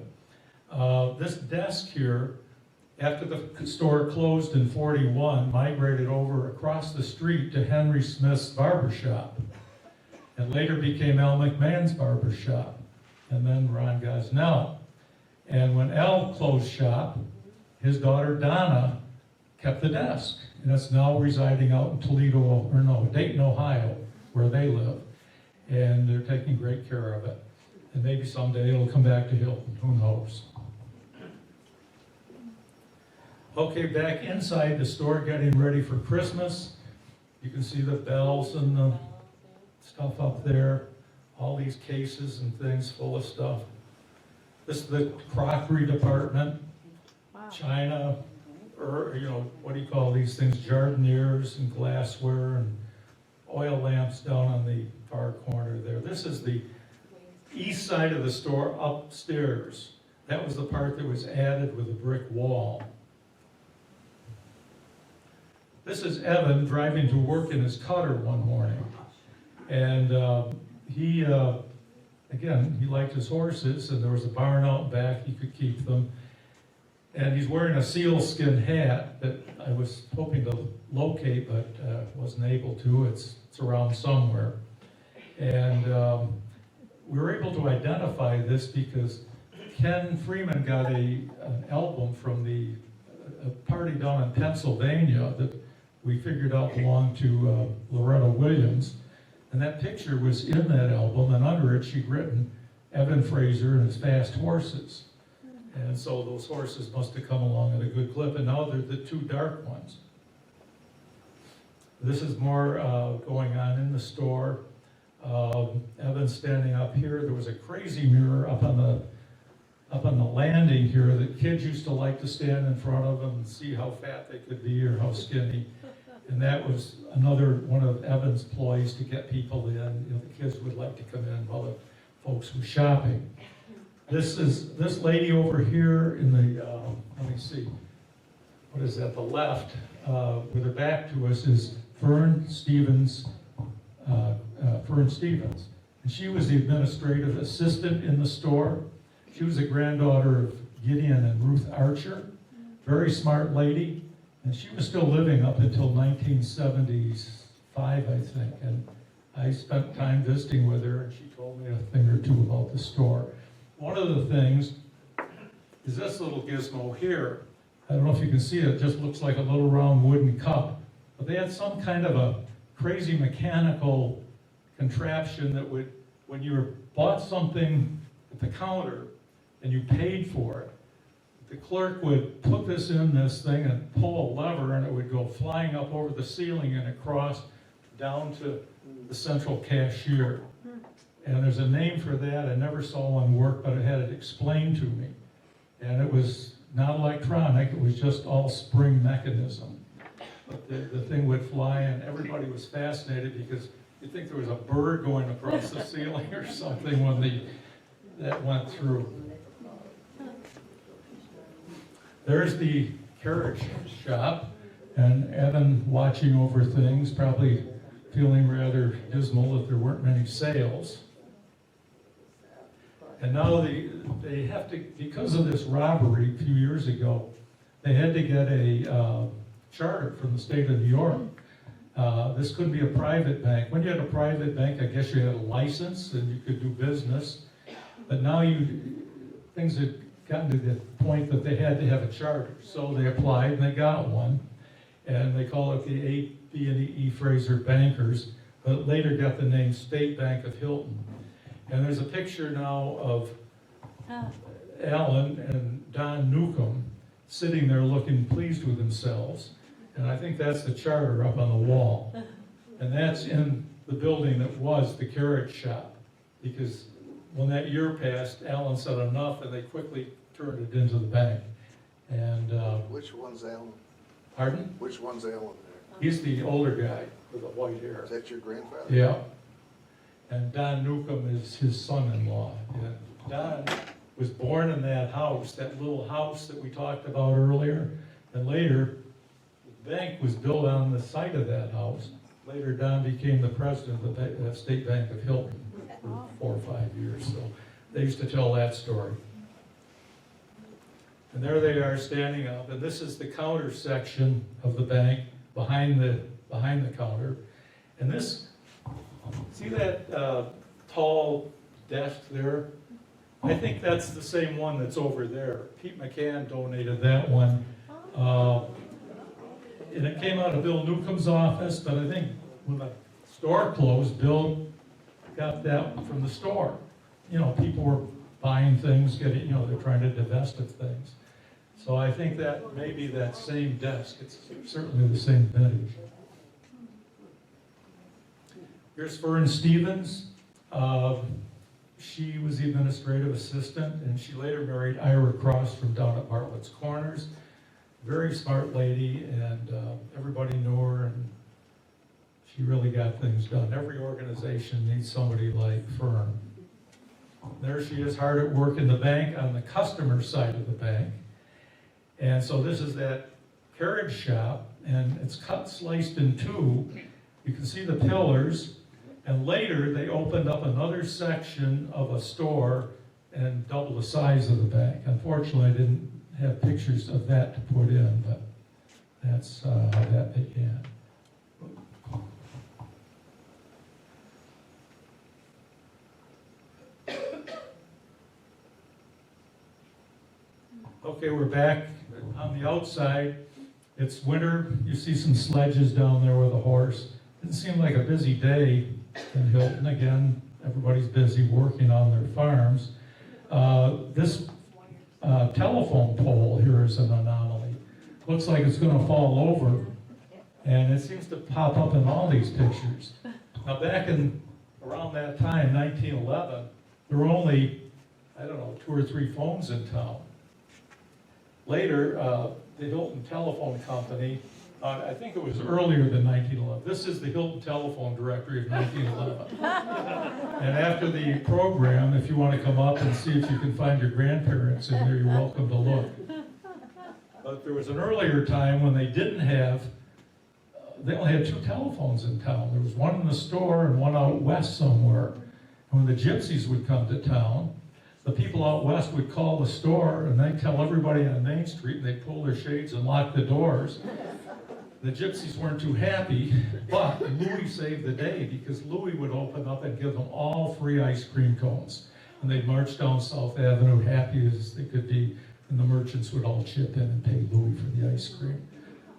This desk here, after the store closed in 41, migrated over across the street to Henry Smith's barber shop, and later became Al McMahon's barber shop, and then Ron Gosnell. And when Al closed shop, his daughter Donna kept the desk, and it's now residing out in Toledo, or no, Dayton, Ohio, where they live, and they're taking great care of it. And maybe someday it'll come back to Hilton, who knows? Okay, back inside the store, getting ready for Christmas. You can see the bells and the stuff up there, all these cases and things full of stuff. This is the crockery department, china, or, you know, what do you call these things, jardiniers and glassware and oil lamps down on the far corner there. This is the east side of the store upstairs. That was the part that was added with a brick wall. This is Evan driving to work in his Cutter one morning. And again, he liked his horses, and there was a barn out back, he could keep them. And he's wearing a sealskin hat that I was hoping to locate, but wasn't able to. It's around somewhere. And we were able to identify this because Ken Freeman got an album from a party down in Pennsylvania that we figured out belonged to Loretta Williams. And that picture was in that album, and under it she'd written Evan Fraser and his fast horses. And so those horses must have come along at a good clip, and now they're the two dark ones. This is more going on in the store. Evan's standing up here. There was a crazy mirror up on the landing here that kids used to like to stand in front of and see how fat they could be or how skinny. And that was another one of Evan's ploys to get people in. You know, the kids would like to come in while the folks were shopping. This lady over here in the, let me see, what is that, the left, with her back to us is Fern Stevens. And she was the administrative assistant in the store. She was a granddaughter of Gideon and Ruth Archer, very smart lady. And she was still living up until 1975, I think. And I spent time visiting with her, and she told me a thing or two about the store. One of the things is this little gizmo here. I don't know if you can see it. It just looks like a little round wooden cup. But they had some kind of a crazy mechanical contraption that would, when you bought something at the counter and you paid for it, the clerk would put this in this thing and pull a lever, and it would go flying up over the ceiling and across down to the central cashier. And there's a name for that. I never saw one work, but it had it explained to me. And it was not electronic, it was just all spring mechanism. But the thing would fly, and everybody was fascinated because you'd think there was a bird going across the ceiling or something when that went through. There's the carriage shop, and Evan watching over things, probably feeling rather dismal that there weren't many sales. And now they have to, because of this robbery a few years ago, they had to get a charter from the state of New York. This couldn't be a private bank. When you had a private bank, I guess you had a license and you could do business. But now things had gotten to the point that they had to have a charter. So they applied and they got one. And they call it the A.B.E. Fraser Bankers, but later got the name State Bank of Hilton. And there's a picture now of Alan and Don Newcomb sitting there looking pleased with themselves. And I think that's the charter up on the wall. And that's in the building that was the carriage shop. Because when that year passed, Alan said enough, and they quickly turned it into the bank. And Which one's Alan? pardon? Which one's Alan there? He's the older guy with the white hair. Is that your grandfather? Yeah. And Don Newcomb is his son-in-law. And Don was born in that house, that little house that we talked about earlier. And later, bank was built on the site of that house. Later, Don became the president of the State Bank of Hilton for 4 or 5 years, so they used to tell that story. And there they are standing up, and this is the counter section of the bank behind the counter. And this, see that tall desk there? I think that's the same one that's over there. Pete McCann donated that one. And it came out of Bill Newcomb's office, but I think when the store closed, Bill got that from the store. You know, people were buying things, they're trying to divest of things. So I think that maybe that same desk, it's certainly the same vintage. Here's Fern Stevens. She was the administrative assistant, and she later married Ira Cross from down at Bartlett's Corners. Very smart lady, and everybody knew her, and she really got things done. Every organization needs somebody like Fern. There she is, hard at work in the bank on the customer side of the bank. And so this is that carriage shop, and it's cut, sliced in two. You can see the pillars, and later they opened up another section of a store and double the size of the bank. Unfortunately, I didn't have pictures of that to put in, but that's how that began. Okay, we're back on the outside. It's winter. You see some sledges down there with a horse. Didn't seem like a busy day in Hilton. Again, everybody's busy working on their farms. This telephone pole here is an anomaly. Looks like it's going to fall over, and it seems to pop up in all these pictures. Now, back in around that time, 1911, there were only, 2 or 3 phones in town. Later, the Hilton Telephone Company, I think it was earlier than 1911. This is the Hilton Telephone Directory of 1911. And after the program, if you want to come up and see if you can find your grandparents in there, you're welcome to look. But there was an earlier time when they didn't have, they only had 2 telephones in town. There was one in the store and one out west somewhere. And when the gypsies would come to town, the people out west would call the store and they'd tell everybody on Main Street, and they'd pull their shades and lock the doors. The gypsies weren't too happy, but Louis saved the day, because Louis would open up and give them all free ice cream cones. And they'd march down South Avenue happy as they could be, and the merchants would all chip in and pay Louis for the ice cream.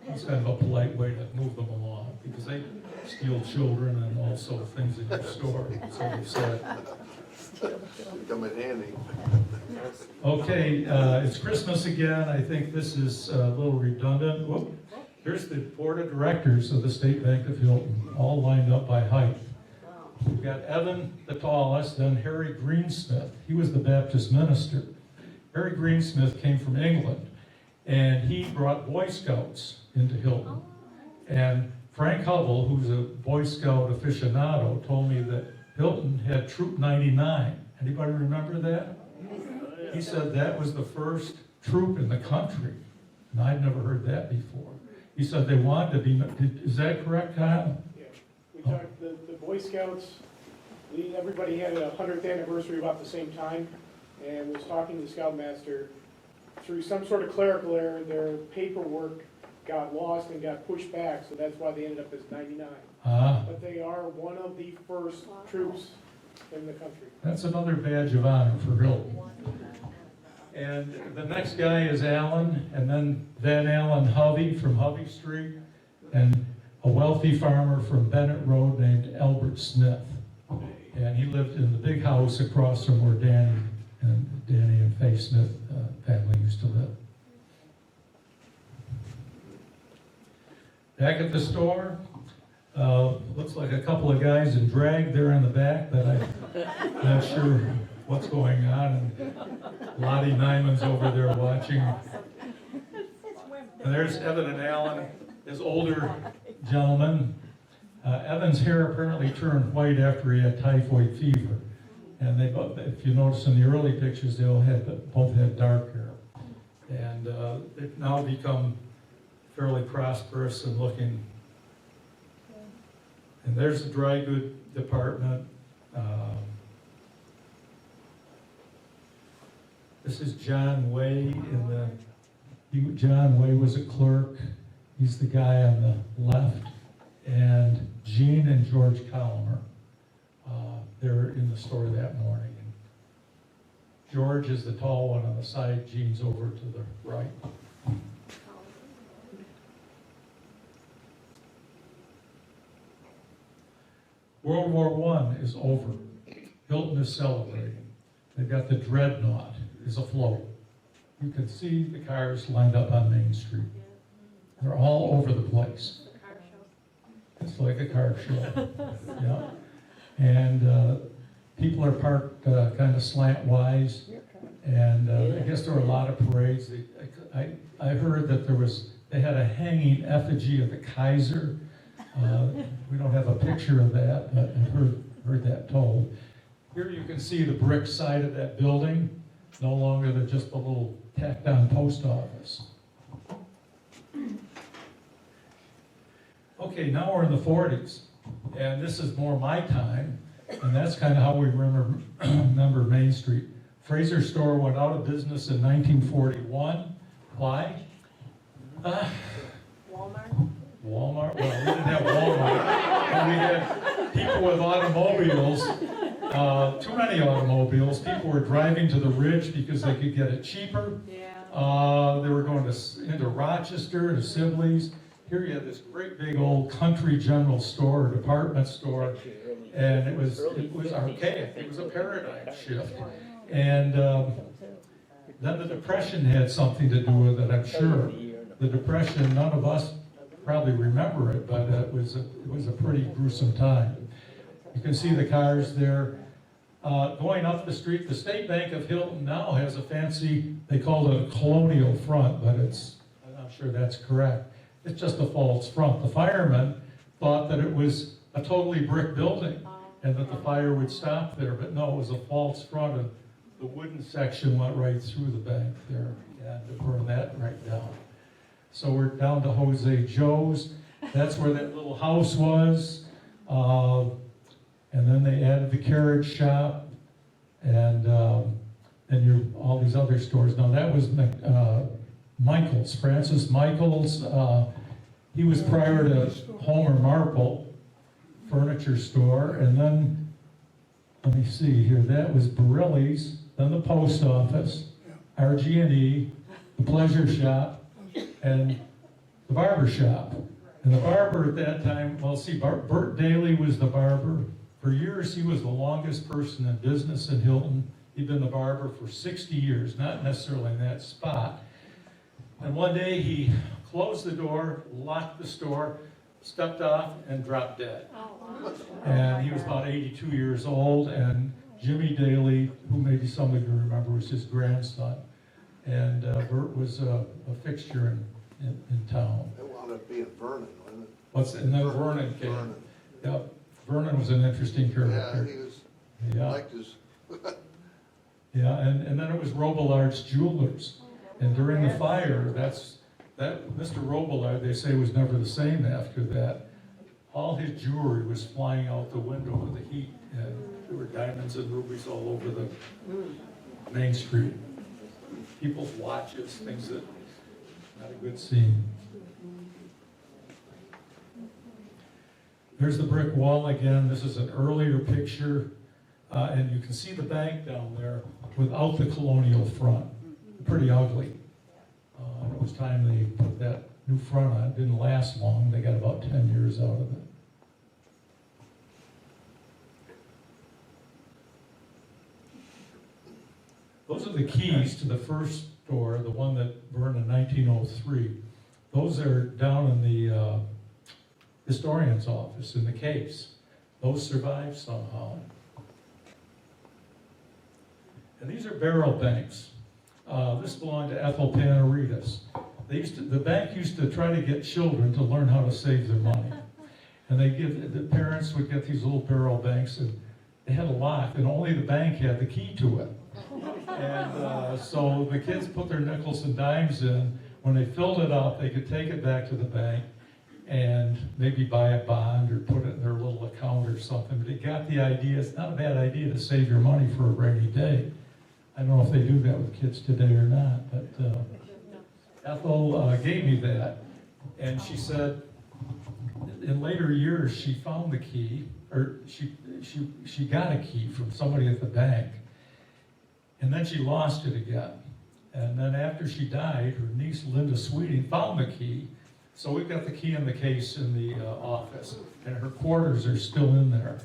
It's kind of a polite way to move them along, because they steal children and also things in your store, so they said. Come in handy. Okay, it's Christmas again. I think this is a little redundant. Whoop. Here's the board of directors of the State Bank of Hilton, all lined up by height. We've got Evan, the tallest, then Harry Greensmith. He was the Baptist minister. Harry Greensmith came from England, and he brought Boy Scouts into Hilton. And Frank Hubble, who's a Boy Scout aficionado, told me that Hilton had Troop 99. Anybody remember that? He said that was the first troop in the country, and I'd never heard that before. He said they wanted to be, is that correct, Kyle? Yeah, we talked, the Boy Scouts, everybody had a 100th anniversary about the same time, and was talking to the Scoutmaster. Through some sort of clerical error, their paperwork got lost and got pushed back, so that's why they ended up as 99. But they are one of the first troops in the country. That's another badge of honor for Hilton. And the next guy is Alan, and then Van Allen Hovey from Hovey Street, and a wealthy farmer from Bennett Road named Albert Smith. And he lived in the big house across from where Danny and Faye Smith family used to live. Back at the store, looks like a couple of guys in drag there in the back, but I'm not sure what's going on. And Lottie Nyman's over there watching. And there's Evan and Alan, his older gentleman. Evan's hair apparently turned white after he had typhoid fever. And they both, if you notice in the early pictures, they both had dark hair. And they've now become fairly prosperous and looking. And there's the dry good department. This is John Way John Way was a clerk. He's the guy on the left. And Gene and George Colomer, they're in the store that morning. And George is the tall one on the side, Gene's over to the right. World War I is over. Hilton is celebrating. They've got the Dreadnought is afloat. You can see the cars lined up on Main Street. They're all over the place. It's like a car show. Yeah. And people are parked kind of slantwise. And I guess there were a lot of parades. I heard that they had a hanging effigy of the Kaiser. We don't have a picture of that, but I've heard that told. Here you can see the brick side of that building, no longer just a little tacked on post office. Okay, now we're in the 40s, and this is more my time, and that's kind of how we remember Main Street. Fraser Store went out of business in 1941. Why? Walmart? Walmart? Well, we didn't have Walmart, but we had people with automobiles, too many automobiles. People were driving to the Ridge because they could get it cheaper. Yeah. They were going into Rochester, to Sibley's. Here you have this great big old country general store, department store, and it was archaic. It was a paradigm shift. And then the Depression had something to do with it, I'm sure. The Depression, none of us probably remember it, but it was a pretty gruesome time. You can see the cars there. Going up the street, the State Bank of Hilton now has a fancy, they call it a colonial front, but I'm not sure that's correct. It's just a false front. The firemen thought that it was a totally brick building and that the fire would stop there, but no, it was a false front, and the wooden section went right through the bank there. You had to burn that right down. So we're down to Jose Joe's. That's where that little house was. And then they added the carriage shop and all these other stores. Now that was Michaels, Francis Michaels. He was prior to Homer Marple Furniture Store, and then, let me see here, that was Borelli's, then the post office, RG&E, the pleasure shop, and the barber shop. And the barber at that time, well, see, Bert Daly was the barber. For years, he was the longest person in business in Hilton. He'd been the barber for 60 years, not necessarily in that spot. And one day he closed the door, locked the store, stepped off, and dropped dead. And he was about 82 years old, and Jimmy Daly, who maybe some of you remember, was his grandson. And Bert was a fixture in town. It wound up being Vernon, wasn't it? And then Vernon came. Vernon. Yeah, Vernon was an interesting Yeah, character. he was, Yeah. liked his, Yeah, and then it was Robillard's Jewelers. And during the fire, Mr. Robillard, they say, was never the same after that. All his jewelry was flying out the window with the heat, and there were diamonds and rubies all over the Main Street. People's watches, things that, not a good scene. There's the brick wall again. This is an earlier picture, and you can see the bank down there without the colonial front. Pretty ugly. It was time they put that new front on. It didn't last long. They got about 10 years out of it. Those are the keys to the first store, the one that burned in 1903. Those are down in the historian's office in the case. Those survived somehow. And these are barrel banks. This belonged to Ethel Panaritas. The bank used to try to get children to learn how to save their money. And the parents would get these little barrel banks, and they had a lock, and only the bank had the key to it. And so the kids put their nickels and dimes in. when they filled it up, they could take it back to the bank and maybe buy a bond or put it in their little account or something. But they got the idea, it's not a bad idea to save your money for a rainy day. I don't know if they do that with kids today or not, but Ethel gave me that. And she said, in later years, she found the key, or she got a key from somebody at the bank, and then she lost it again. And then after she died, her niece Linda Sweeting found the key. So we've got the key in the case in the office, and her quarters are still in there.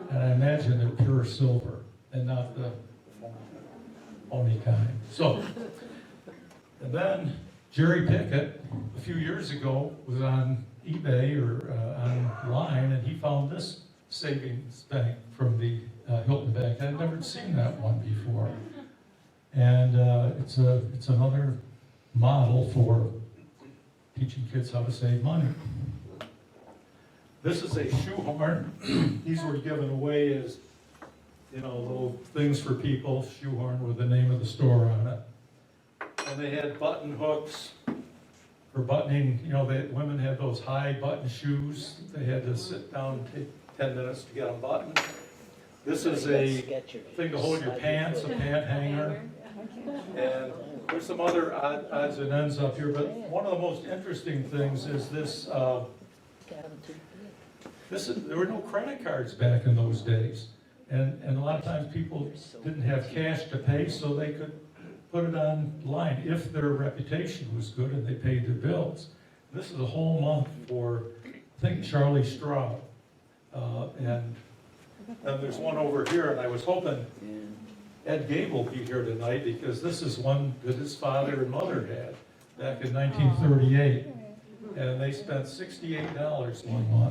And I imagine they're pure silver and not the phony kind. So, and then Jerry Pickett, a few years ago, was on eBay or online, and he found this savings bank from the Hilton Bank. I'd never seen that one before. And it's another model for teaching kids how to save money. This is a shoehorn. These were given away as, you know, little things for people, shoehorn with the name of the store on it. And they had button hooks for buttoning, you know, women had those high button shoes. They had to sit down and take 10 minutes to get them buttoned. This is a thing to hold your pants, a pant hanger. And there's some other odds and ends up here, but one of the most interesting things is this, there were no credit cards back in those days. And a lot of times people didn't have cash to pay, so they could put it online if their reputation was good and they paid their bills. This is a whole month for, I think, Charlie Stroud. And there's one over here, and I was hoping Ed Gable will be here tonight because this is one that his father and mother had back in 1938. And they spent $68 one month.